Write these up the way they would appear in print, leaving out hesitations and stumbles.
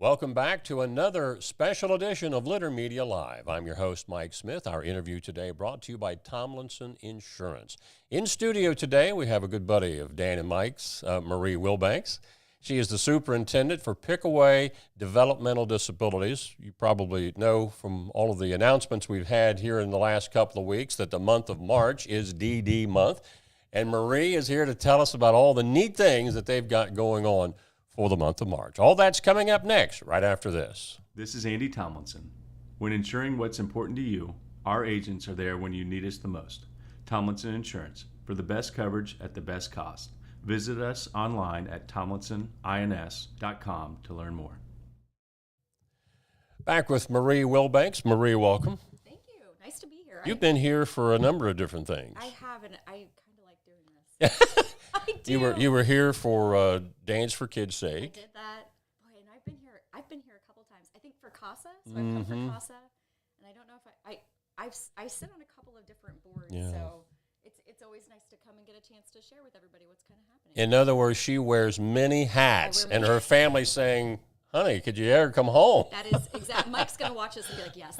Welcome back to another special edition of Litter Media Live. I'm your host, Mike Smith. Our interview today brought to you by Tomlinson Insurance. In studio today, we have a good buddy of Dan and Mike's, Marie Wilbanks. She is the superintendent for Pickaway Developmental Disabilities. You probably know from all of the announcements we've had here in the last couple of weeks that the month of March is DD month. And Marie is here to tell us about all the neat things that they've got going on for the month of March. All that's coming up next, right after this. This is Andy Tomlinson. When ensuring what's important to you, our agents are there when you need us the most. Tomlinson Insurance, for the best coverage at the best cost. Visit us online at tomlinsonins.com to learn more. Back with Marie Wilbanks. Marie, welcome. Thank you. Nice to be here. You've been here for a number of different things. I have, and I kind of like doing this. I do. You were here for Dance for Kids' Sake. I did that. Boy, and I've been here a couple times. I think for CASA, so I've come for CASA, and I don't know if I sit on a couple of different boards, so it's always nice to come and get a chance to share with everybody what's kind of happening. In other words, she wears many hats, and her family's saying, honey, could you ever come home? That is exactly. Mike's going to watch this and be like, yes,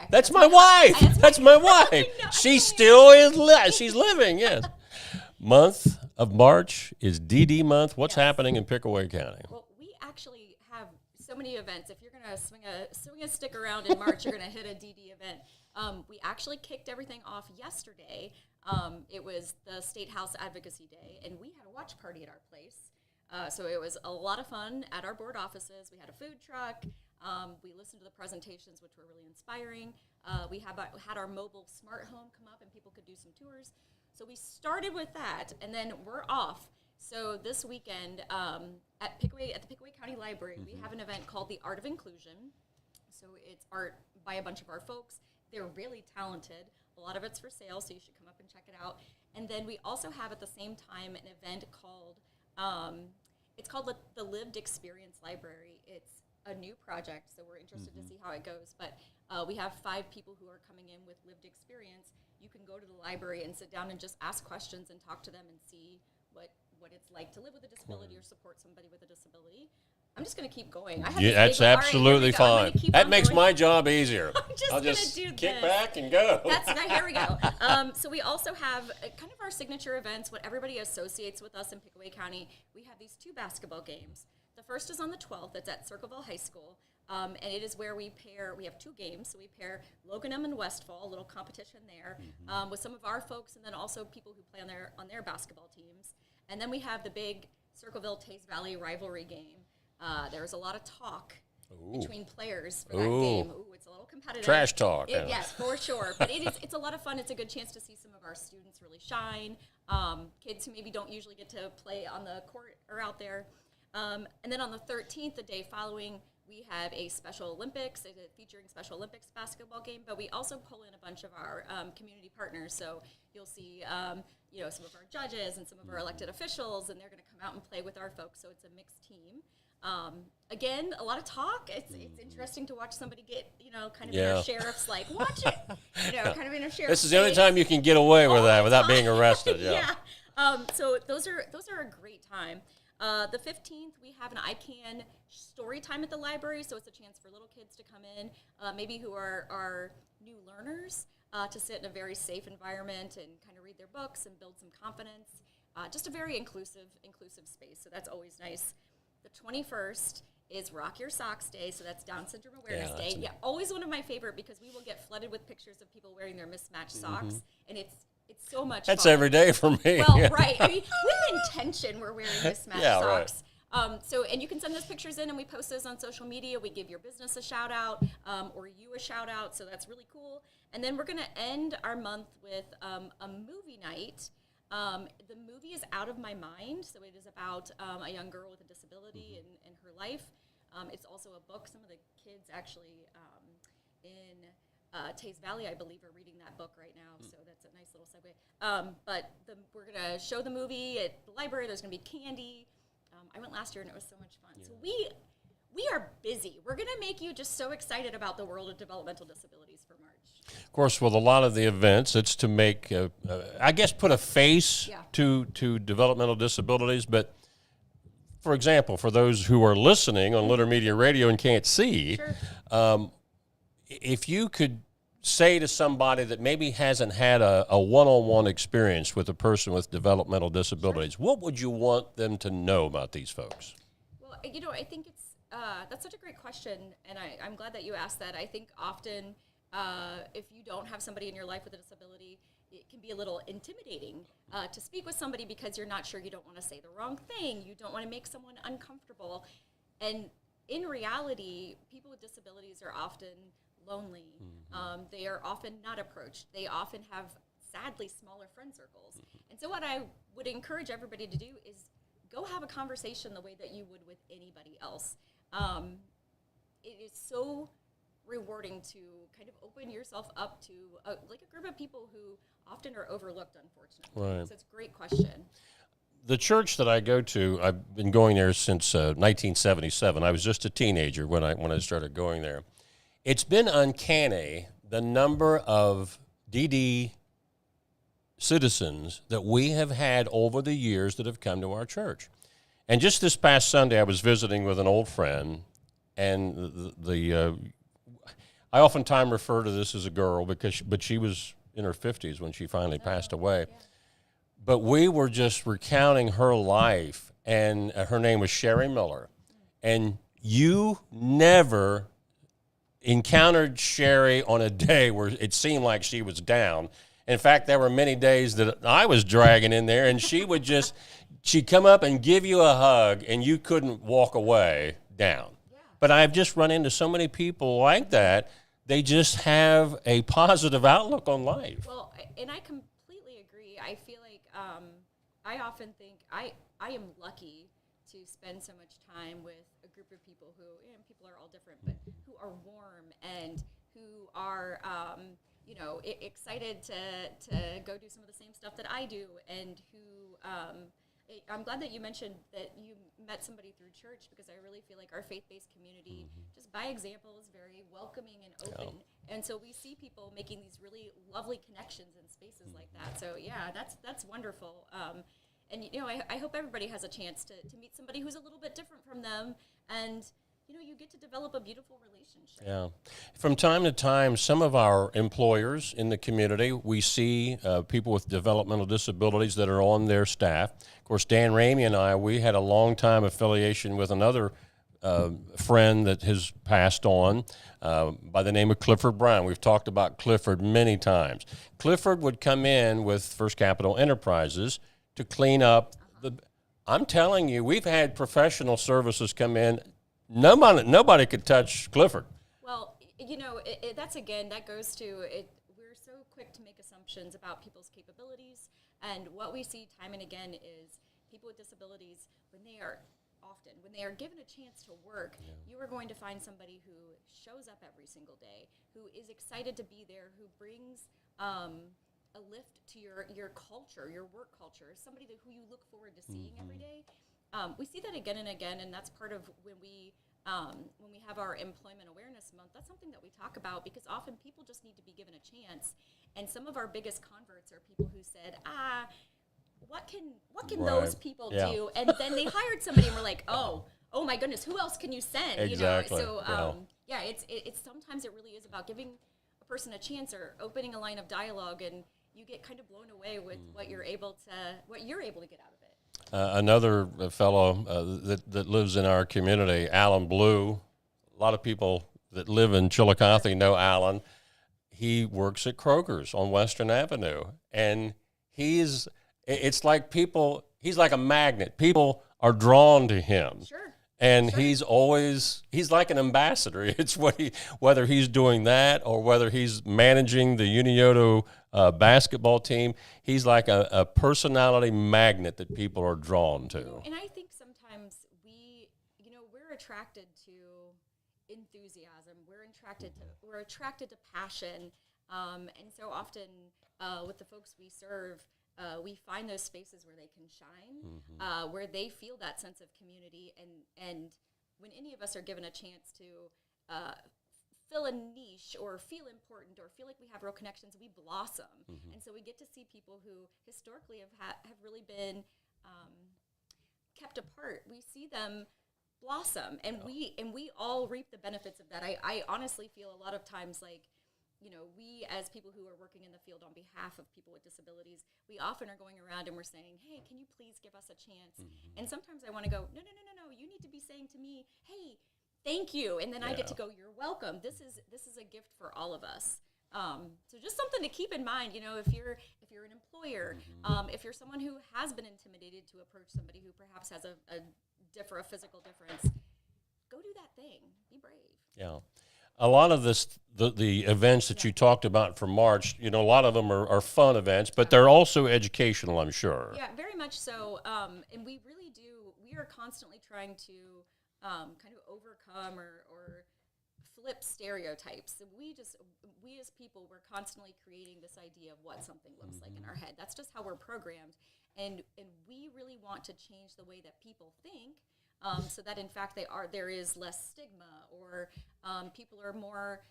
that's my wife. That's my wife. She still is, she's living, yes. Month of March is DD month. What's happening in Pickaway County? Well, we actually have so many events. If you're going to swing a stick around in March, you're going to hit a DD event. We actually kicked everything off yesterday. It was the State House Advocacy Day, and we had a watch party at our place. So it was a lot of fun at our board offices. We had a food truck. We listened to the presentations, which were really inspiring. We had our mobile smart home come up, and people could do some tours. So we started with that, and then we're off. So this weekend at the Pickaway County Library, we have an event called The Art of Inclusion. So it's art by a bunch of our folks. They're really talented. A lot of it's for sale, so you should come up and check it out. And then we also have at the same time an event called it's called the Lived Experience Library. It's a new project, so we're interested to see how it goes. But we have 5 people who are coming in with lived experience. You can go to the library and sit down and just ask questions and talk to them and see what it's like to live with a disability or support somebody with a disability. I'm just going to keep going. That's absolutely fine. That makes my job easier. I'll just do kick this. back and go. Here we go. So we also have kind of our signature events, what everybody associates with us in Pickaway County. We have these 2 basketball games. The first is on the 12th. That's at Circleville High School. And it is where we have 2 games. So we pair Loganham and Westfall, a little competition there, with some of our folks and then also people who play on their basketball teams. And then we have the big Circleville-Taze Valley rivalry game. There's a lot of talk between players for that game. It's a little competitive. Trash talk. Yes, for sure. But it's a lot of fun. It's a good chance to see some of our students really shine. Kids who maybe don't usually get to play on the court are out there. And then on the 13th, the day following, we have a Special Olympics, featuring Special Olympics basketball game, but we also pull in a bunch of our community partners. So you'll see, some of our judges and some of our elected officials, and they're going to come out and play with our folks. So it's a mixed team. Again, a lot of talk. It's interesting to watch somebody get, kind of in a sheriff's watch it, kind of in a sheriff's. This is the only time you can get away with that without being arrested. Yeah. So those are a great time. The 15th, we have an ICANN story time at the library, so it's a chance for little kids to come in, maybe who are new learners, to sit in a very safe environment and kind of read their books and build some confidence. Just a very inclusive space, so that's always nice. The 21st is Rock Your Socks Day, so that's Down Syndrome Awareness Day. Yeah, always one of my favorite because we will get flooded with pictures of people wearing their mismatched socks, and it's so much That's fun. every day for me. Well, right. I mean, with intention, we're wearing mismatched socks. Right. And you can send those pictures in, and we post those on social media. We give your business a shout out, or you a shout out. So that's really cool. And then we're going to end our month with a movie night. The movie is Out of My Mind, so it is about a young girl with a disability and her life. It's also a book. Some of the kids actually in Taze Valley, I believe, are reading that book right now, so that's a nice little segue. But we're going to show the movie at the library. There's going to be candy. I went last year, and it was so much fun. Yeah. So we are busy. We're going to make you just so excited about the world of developmental disabilities for March. Of course, with a lot of the events, it's to make, I guess, put a face to developmental disabilities, but for example, for those who are listening on Litter Media Radio and can't see, Sure. If you could say to somebody that maybe hasn't had a one-on-one experience with a person with developmental disabilities, what would you want them to know about these folks? Well, I think that's such a great question, and I'm glad that you asked that. I think often if you don't have somebody in your life with a disability, it can be a little intimidating to speak with somebody because you're not sure, you don't want to say the wrong thing, you don't want to make someone uncomfortable. And in reality, people with disabilities are often lonely. They are often not approached. They often have, sadly, smaller friend circles. And so what I would encourage everybody to do is go have a conversation the way that you would with anybody else. It is so rewarding to kind of open yourself up to a group of people who often are overlooked, unfortunately. Right. So it's a great question. The church that I go to, I've been going there since 1977. I was just a teenager when I started going there. It's been uncanny, the number of DD citizens that we have had over the years that have come to our church. And just this past Sunday, I was visiting with an old friend, and I oftentimes refer to this as a girl but she was in her 50s when she finally passed away. Yeah. But we were just recounting her life, and her name was Sherry Miller. And you never encountered Sherry on a day where it seemed like she was down. In fact, there were many days that I was dragging in there, and she'd come up and give you a hug, and you couldn't walk away down. Yeah. But I've just run into so many people like that. They just have a positive outlook on life. Well, and I completely agree. I feel like I often think I am lucky to spend so much time with a group of people who, people are all different, but who are warm and who are, excited to go do some of the same stuff that I do, and who, I'm glad that you mentioned that you met somebody through church, because I really feel like our faith-based community, just by example, is very welcoming and open. Yeah. And so we see people making these really lovely connections in spaces like that. So yeah, that's wonderful. And I hope everybody has a chance to meet somebody who's a little bit different from them, and you get to develop a beautiful relationship. Yeah. From time to time, some of our employers in the community, we see people with developmental disabilities that are on their staff. Of course, Dan Ramey and I, we had a long time affiliation with another friend that has passed on by the name of Clifford Brown. We've talked about Clifford many times. Clifford would come in with First Capital Enterprises to clean up I'm telling you, we've had professional services come in. Nobody could touch Clifford. Well, that goes to it. We're so quick to make assumptions about people's capabilities, and what we see time and again is people with disabilities, when they are given a chance to work, you are going to find somebody who shows up every single day, who is excited to be there, who brings a lift to your culture, your work culture, somebody who you look forward to seeing every day. We see that again and again, and that's part of when we have our Employment Awareness Month. That's something that we talk about, because often people just need to be given a chance. And some of our biggest converts are people who said, what can those people do? And then they hired somebody, and we're like, oh my goodness, who else can you send? Exactly. It's sometimes it really is about giving a person a chance or opening a line of dialogue, and you get kind of blown away with what you're able to get out of it. Another fellow that lives in our community, Alan Blue. A lot of people that live in Chillicothe know Alan. He works at Kroger's on Western Avenue, and he's like a magnet. People are drawn to him. Sure. And he's like an ambassador. It's whether he's doing that or whether he's managing the Unioto basketball team, he's like a personality magnet that people are drawn to. And I think sometimes we're attracted to enthusiasm. We're attracted to passion. And so often with the folks we serve, we find those spaces where they can shine, where they feel that sense of community. And when any of us are given a chance to fill a niche or feel important or feel like we have real connections, we blossom. And so we get to see people who historically have really been kept apart, we see them blossom, and we all reap the benefits of that. I honestly feel a lot of times like, we as people who are working in the field on behalf of people with disabilities, we often are going around and we're saying, hey, can you please give us a chance? And sometimes I want to go, no, you need to be saying to me, hey, thank you, and then I get to go, you're welcome. This is a gift for all of us. So just something to keep in mind, if you're an employer, if you're someone who has been intimidated to approach somebody who perhaps has a physical difference, go do that thing. Be brave. Yeah. A lot of the events that you talked about for March, a lot of them are fun events, but they're also educational, I'm sure. Yeah, very much so. And we are constantly trying to kind of overcome or flip stereotypes. So we as people, we're constantly creating this idea of what something looks like in our head. That's just how we're programmed. And we really want to change the way that people think, so that in fact there is less stigma, or people are more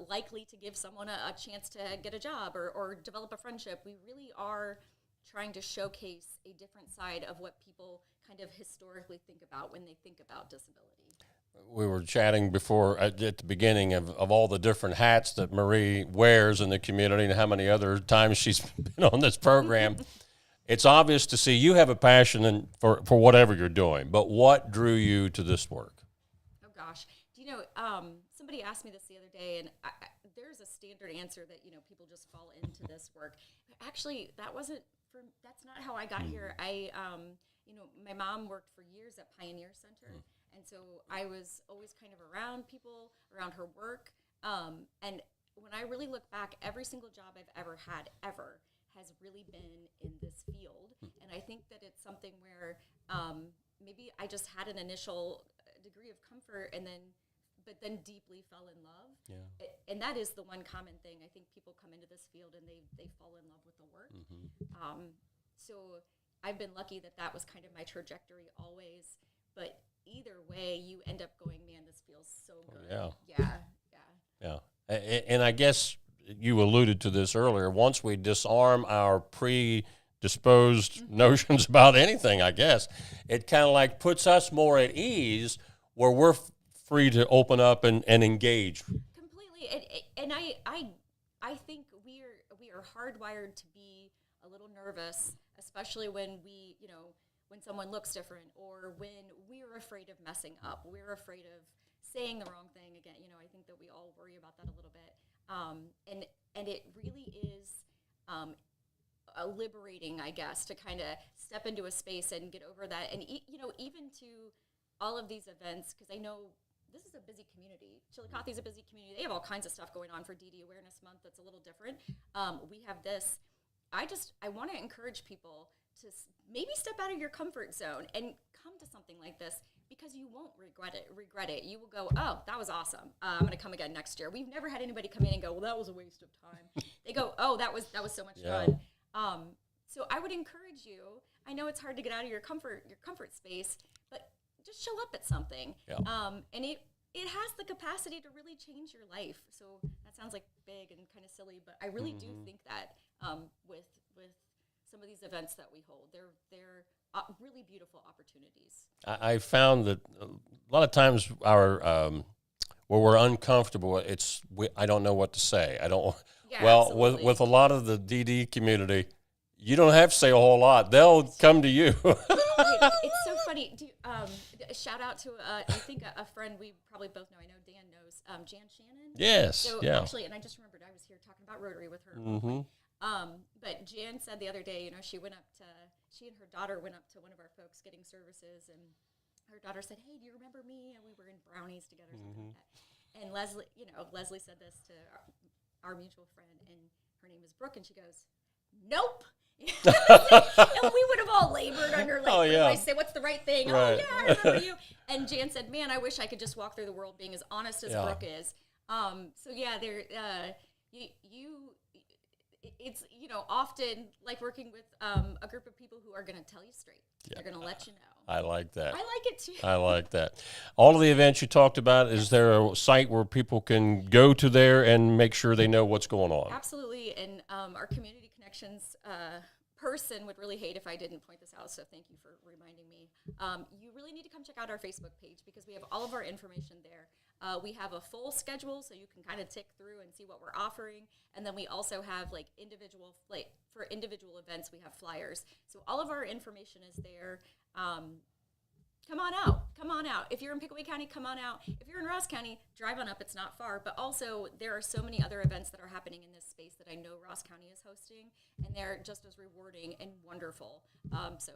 likely to give someone a chance to get a job or develop a friendship. We really are trying to showcase a different side of what people kind of historically think about when they think about disability. We were chatting before at the beginning of all the different hats that Marie wears in the community and how many other times she's been on this program. It's obvious to see you have a passion for whatever you're doing, but what drew you to this work? Oh, gosh. Somebody asked me this the other day, and there's a standard answer that, people just fall into this work. Actually, that's not how I got here. My mom worked for years at Pioneer Center, and so I was always kind of around people, around her work. And when I really look back, every single job I've ever had, has really been in this field. And I think that it's something where maybe I just had an initial degree of comfort but then deeply fell in love. Yeah. And that is the one common thing. I think people come into this field and they fall in love with the work. So I've been lucky that was kind of my trajectory always. But either way, you end up going, man, this feels so good. Yeah. And I guess you alluded to this earlier. Once we disarm our predisposed notions about anything, I guess, it kind of like puts us more at ease where we're free to open up and engage. Completely. And I think we are hardwired to be a little nervous, especially when when someone looks different, or when we're afraid of messing up, we're afraid of saying the wrong thing again. I think that we all worry about that a little bit. And it really is liberating, I guess, to kind of step into a space and get over that. And even to all of these events, because I know this is a busy community. Chillicothe is a busy community. They have all kinds of stuff going on for DD Awareness Month that's a little different. We have this. I want to encourage people to maybe step out of your comfort zone and come to something like this, because you won't regret it. You will go, oh, that was awesome. I'm going to come again next year. We've never had anybody come in and go, well, that was a waste of time. They go, oh, that was so much fun. So I would encourage you. I know it's hard to get out of your comfort space, but just show up at something. And it has the capacity to really change your life. So that sounds like big and kind of silly, but I really do think that with some of these events that we hold, they're really beautiful opportunities. I found that a lot of times where we're uncomfortable, I don't know what to say. I don't. Yeah, well, with a lot of the DD community, you don't have to say a whole lot. They'll come to you. It's so funny. Shout out to I think a friend we probably both know. I know Dan knows Jan Shannon. Yes. So actually, and I just remembered I was here talking about Rotary with her. But Jan said the other day, she and her daughter went up to one of our folks getting services, and her daughter said, "Hey, do you remember me?" And we were in Brownies together, something like that. And Leslie said this to our mutual friend, and her name is Brooke, and she goes, "Nope." And we would have all labored under I say, what's the right thing? Right. Oh yeah, I remember you. And Jan said, "Man, I wish I could just walk through the world being as honest as Brooke is." So yeah, it's often like working with a group of people who are going to tell you straight. They're going to let you know. I like that. I like it too. I like that. All of the events you talked about, is there a site where people can go to there and make sure they know what's going on? Absolutely. And our Community Connections person would really hate if I didn't point this out, so thank you for reminding me. You really need to come check out our Facebook page because we have all of our information there. We have a full schedule, so you can kind of tick through and see what we're offering. And then we also have for individual events, we have flyers. So all of our information is there. Come on out. If you're in Pickaway County, come on out. If you're in Ross County, drive on up. It's not far. But also, there are so many other events that are happening in this space that I know Ross County is hosting, and they're just as rewarding and wonderful. So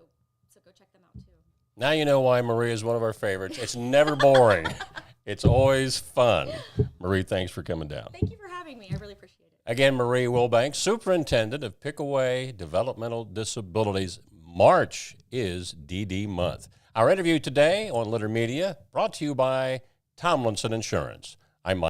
go check them out, too. Now you know why Marie is one of our favorites. It's never boring. It's always fun. Marie, thanks for coming down. Thank you for having me. I really appreciate it. Again, Marie Wilbanks, Superintendent of Pickaway Developmental Disabilities. March is DD month. Our interview today on Litter Media brought to you by Tomlinson Insurance.